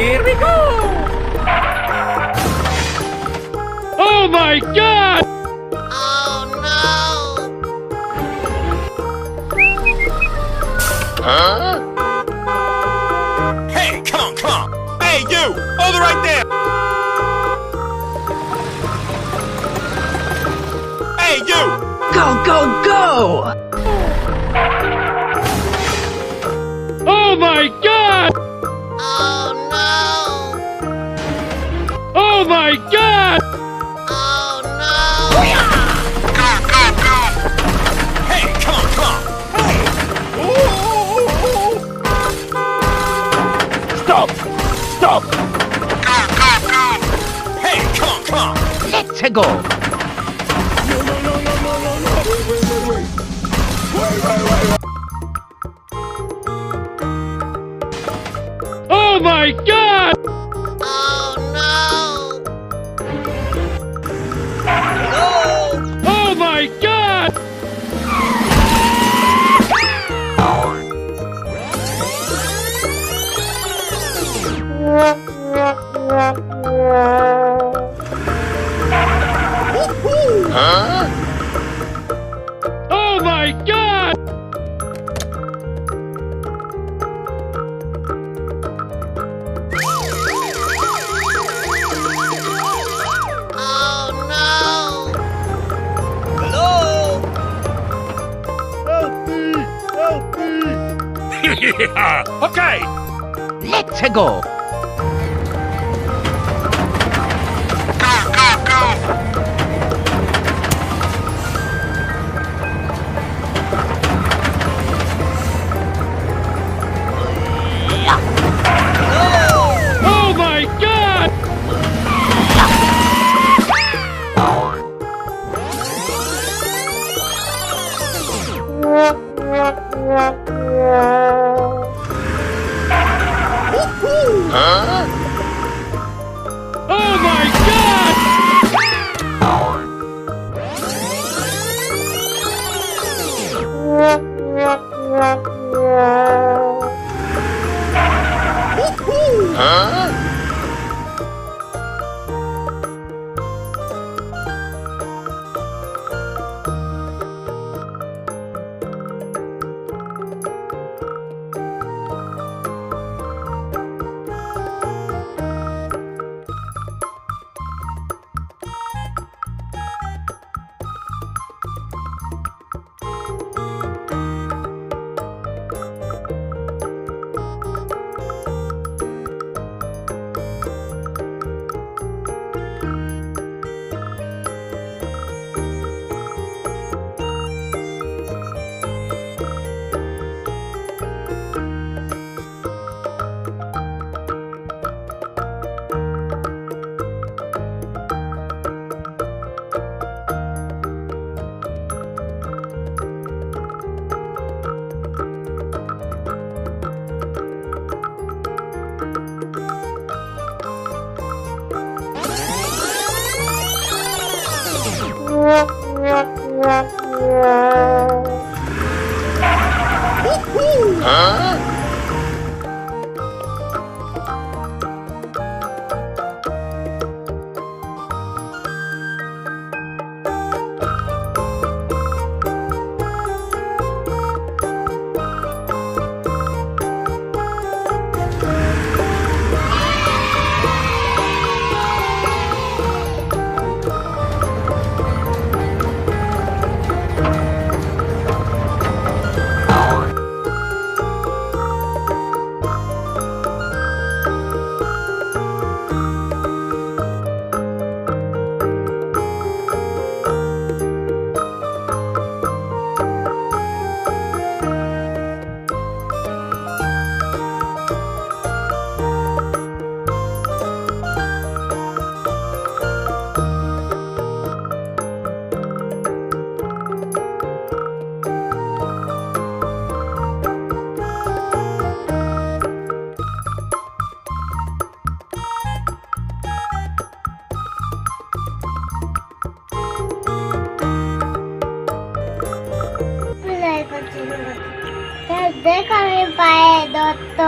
Here we go! Oh my God! Oh no! Huh? Hey, come on, come on! Hey, you! Hold it right there! Hey, you! Go, go, go! Oh my God! Oh no! Oh my God! Oh no! Go, go, go! Hey, come on, come on! Hey! Ooh! Stop! Stop! Go, go, go! Hey, come on, come on! Let's go! Oh my God! Oh no! Oh my God! Huh? Oh my God! Oh no! Okay! Let's go! Go, go, go! Oh my God! Huh? Oh my God! Huh? Huh? দেখ আমি পায়ে দত্ত